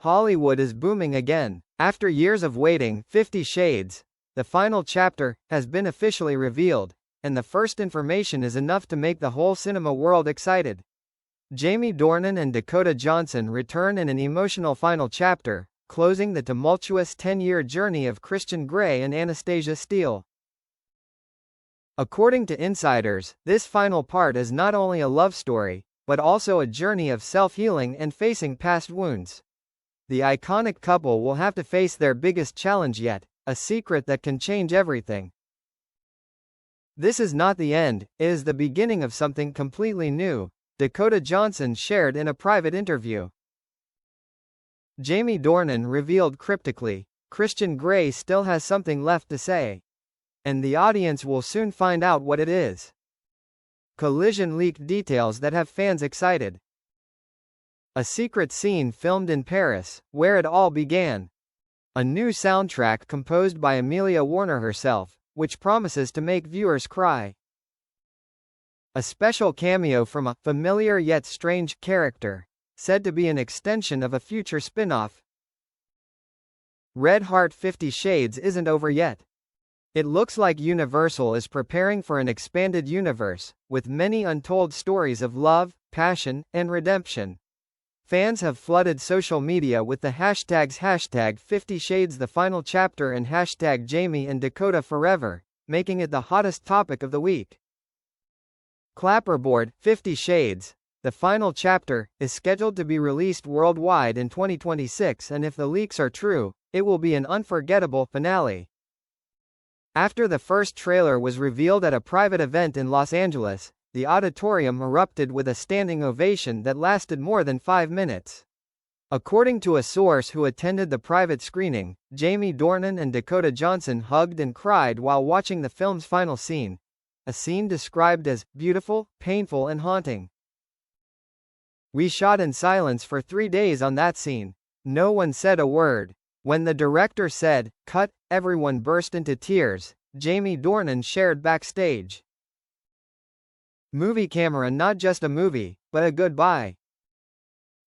Hollywood is booming again. After years of waiting, 50 Shades, the final chapter, has been officially revealed, and the first information is enough to make the whole cinema world excited. Jamie Dornan and Dakota Johnson return in an emotional final chapter, closing the tumultuous 10-year journey of Christian Grey and Anastasia Steele. According to insiders, this final part is not only a love story, but also a journey of self-healing and facing past wounds. The iconic couple will have to face their biggest challenge yet, a secret that can change everything. This is not the end, it is the beginning of something completely new, Dakota Johnson shared in a private interview. Jamie Dornan revealed cryptically, Christian Grey still has something left to say. And the audience will soon find out what it is. Collision leaked details that have fans excited. A secret scene filmed in Paris, where it all began. A new soundtrack composed by Amelia Warner herself, which promises to make viewers cry. A special cameo from a familiar yet strange character, said to be an extension of a future spin-off. Red Heart 50 Shades isn't over yet. It looks like Universal is preparing for an expanded universe, with many untold stories of love, passion, and redemption. Fans have flooded social media with the hashtags #50 Shades the final chapter and #Jamie and Dakota forever, making it the hottest topic of the week. Clapperboard, 50 Shades, the final chapter, is scheduled to be released worldwide in 2026, and if the leaks are true, it will be an unforgettable finale. After the first trailer was revealed at a private event in Los Angeles, the auditorium erupted with a standing ovation that lasted more than 5 minutes. According to a source who attended the private screening, Jamie Dornan and Dakota Johnson hugged and cried while watching the film's final scene, a scene described as beautiful, painful, and haunting. "We shot in silence for 3 days on that scene. No one said a word. When the director said, 'Cut,' everyone burst into tears," Jamie Dornan shared backstage. Movie camera, not just a movie, but a goodbye.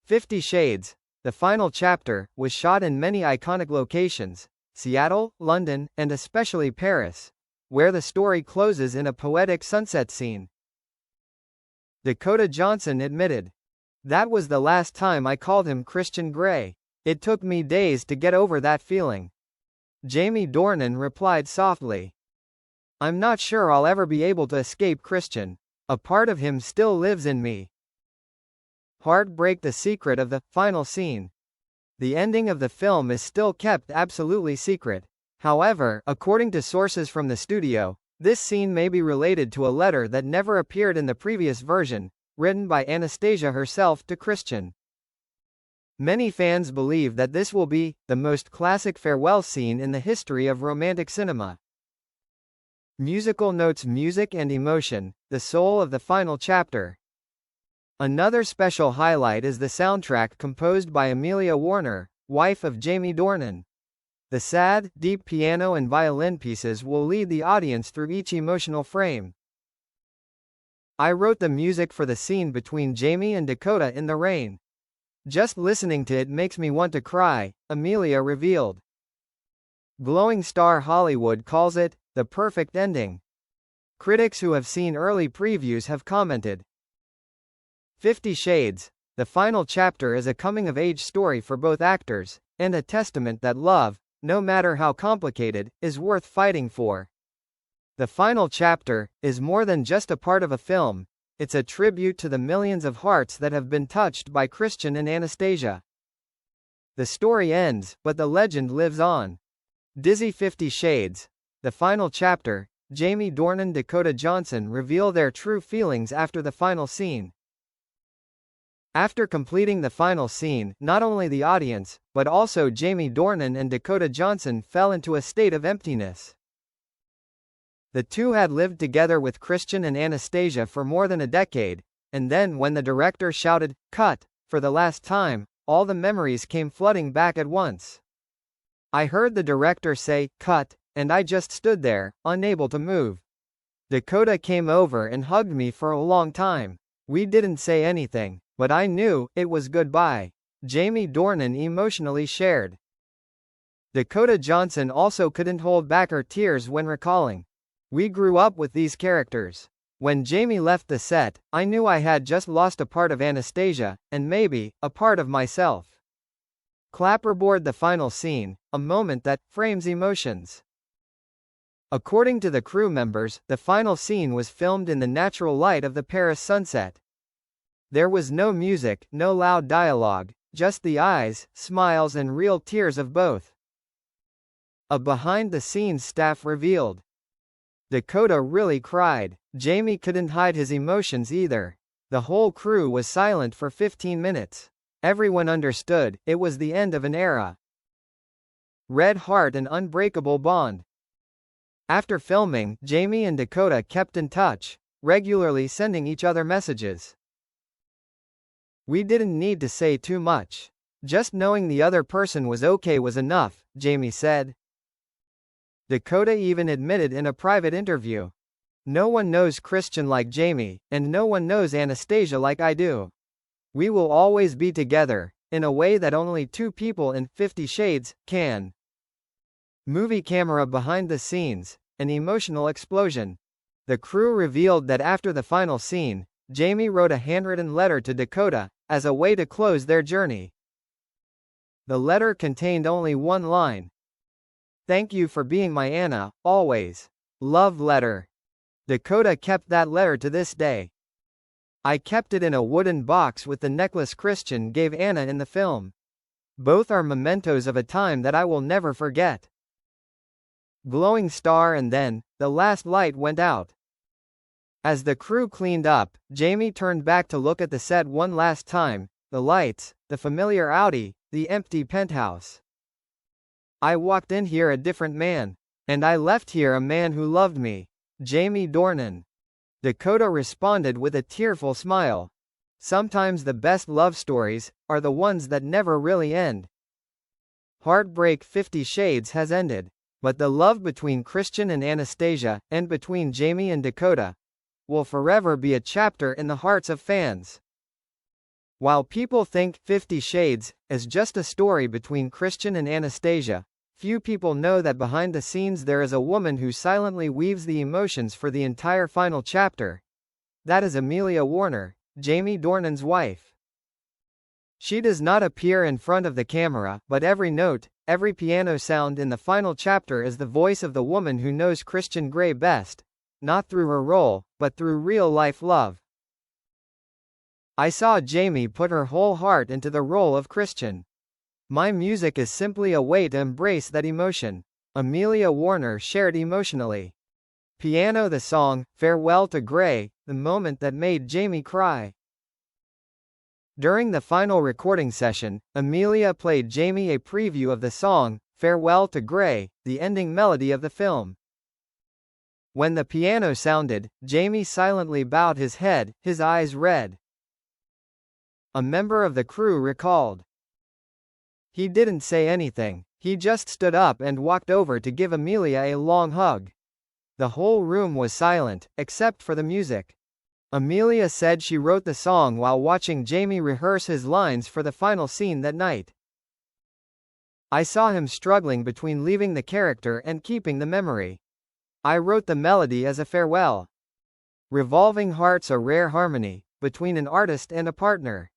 50 Shades, the final chapter, was shot in many iconic locations, Seattle, London, and especially Paris, where the story closes in a poetic sunset scene. Dakota Johnson admitted, "That was the last time I called him Christian Grey. It took me days to get over that feeling." Jamie Dornan replied softly, "I'm not sure I'll ever be able to escape Christian. A part of him still lives in me." Heartbreak, the secret of the final scene. The ending of the film is still kept absolutely secret. However, according to sources from the studio, this scene may be related to a letter that never appeared in the previous version, written by Anastasia herself to Christian. Many fans believe that this will be the most classic farewell scene in the history of romantic cinema. Musical notes: music and emotion, the soul of the final chapter. Another special highlight is the soundtrack composed by Amelia Warner, wife of Jamie Dornan. The sad, deep piano and violin pieces will lead the audience through each emotional frame. "I wrote the music for the scene between Jamie and Dakota in the rain. Just listening to it makes me want to cry," Amelia revealed. Glowing Star Hollywood calls it the perfect ending. Critics who have seen early previews have commented, 50 Shades, the final chapter is a coming-of-age story for both actors, and a testament that love, no matter how complicated, is worth fighting for. The final chapter is more than just a part of a film. It's a tribute to the millions of hearts that have been touched by Christian and Anastasia. The story ends, but the legend lives on. Dizzy 50 Shades, the final chapter. Jamie Dornan and Dakota Johnson reveal their true feelings after the final scene. After completing the final scene, not only the audience, but also Jamie Dornan and Dakota Johnson fell into a state of emptiness. The two had lived together with Christian and Anastasia for more than a decade, and then when the director shouted, "Cut," for the last time, all the memories came flooding back at once. "I heard the director say, 'Cut,' and I just stood there, unable to move. Dakota came over and hugged me for a long time. We didn't say anything, but I knew it was goodbye." Jamie Dornan emotionally shared. Dakota Johnson also couldn't hold back her tears when recalling. We grew up with these characters. When Jamie left the set, I knew I had just lost a part of Anastasia, and maybe, a part of myself. Clapperboard the final scene, a moment that frames emotions. According to the crew members, the final scene was filmed in the natural light of the Paris sunset. There was no music, no loud dialogue, just the eyes, smiles and real tears of both. A behind-the-scenes staff revealed. Dakota really cried. Jamie couldn't hide his emotions either. The whole crew was silent for 15 minutes. Everyone understood, it was the end of an era. Red heart and unbreakable bond. After filming, Jamie and Dakota kept in touch, regularly sending each other messages. We didn't need to say too much. Just knowing the other person was okay was enough, Jamie said. Dakota even admitted in a private interview. No one knows Christian like Jamie, and no one knows Anastasia like I do. We will always be together, in a way that only two people in 50 Shades can. Movie camera behind the scenes, an emotional explosion. The crew revealed that after the final scene, Jamie wrote a handwritten letter to Dakota, as a way to close their journey. The letter contained only one line. "Thank you for being my Anna, always. Love letter." Dakota kept that letter to this day. I kept it in a wooden box with the necklace Christian gave Anna in the film. Both are mementos of a time that I will never forget. Glowing star and then, the last light went out. As the crew cleaned up, Jamie turned back to look at the set one last time, the lights, the familiar Audi, the empty penthouse. "I walked in here a different man. And I left here a man who loved me." Jamie Dornan. Dakota responded with a tearful smile. Sometimes the best love stories are the ones that never really end. Heartbreak 50 Shades has ended. But the love between Christian and Anastasia, and between Jamie and Dakota, will forever be a chapter in the hearts of fans. While people think 50 Shades is just a story between Christian and Anastasia, few people know that behind the scenes there is a woman who silently weaves the emotions for the entire final chapter. That is Amelia Warner, Jamie Dornan's wife. She does not appear in front of the camera, but every note, every piano sound in the final chapter is the voice of the woman who knows Christian Grey best, not through her role, but through real-life love. I saw Jamie put her whole heart into the role of Christian. My music is simply a way to embrace that emotion. Amelia Warner shared emotionally. Piano the song, Farewell to Grey, the moment that made Jamie cry. During the final recording session, Amelia played Jamie a preview of the song, Farewell to Grey, the ending melody of the film. When the piano sounded, Jamie silently bowed his head, his eyes red. A member of the crew recalled. He didn't say anything, he just stood up and walked over to give Amelia a long hug. The whole room was silent, except for the music. Amelia said she wrote the song while watching Jamie rehearse his lines for the final scene that night. I saw him struggling between leaving the character and keeping the memory. I wrote the melody as a farewell. Revolving hearts, a rare harmony between an artist and a partner.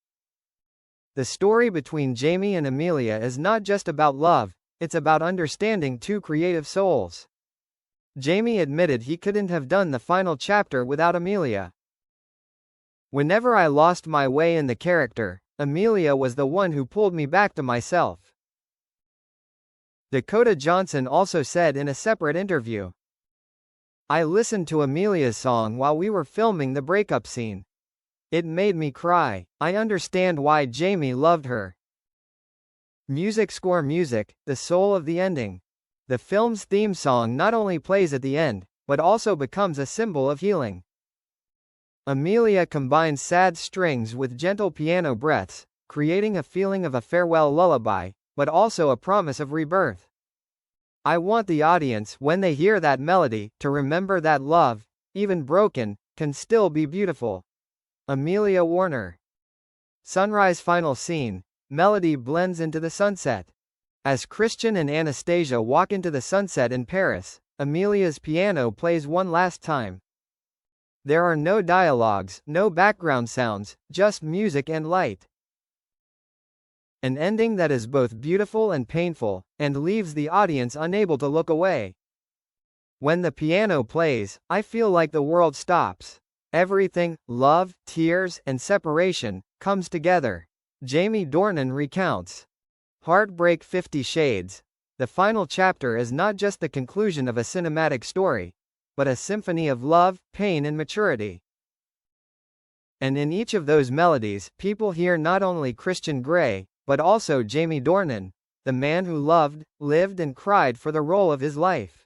The story between Jamie and Amelia is not just about love, it's about understanding two creative souls. Jamie admitted he couldn't have done the final chapter without Amelia. Whenever I lost my way in the character, Amelia was the one who pulled me back to myself. Dakota Johnson also said in a separate interview. I listened to Amelia's song while we were filming the breakup scene. It made me cry. I understand why Jamie loved her. Music score music, the soul of the ending. The film's theme song not only plays at the end, but also becomes a symbol of healing. Amelia combines sad strings with gentle piano breaths, creating a feeling of a farewell lullaby, but also a promise of rebirth. I want the audience, when they hear that melody, to remember that love, even broken, can still be beautiful. Amelia Warner. Sunrise final scene. melody blends into the sunset. As Christian and Anastasia walk into the sunset in Paris, Amelia's piano plays one last time. There are no dialogues, no background sounds, just music and light. An ending that is both beautiful and painful, and leaves the audience unable to look away. When the piano plays, I feel like the world stops. Everything, love, tears, and separation, comes together. Jamie Dornan recounts. Heartbreak 50 Shades. The final chapter is not just the conclusion of a cinematic story, but a symphony of love, pain and maturity. And in each of those melodies, people hear not only Christian Grey, but also Jamie Dornan, the man who loved, lived and cried for the role of his life.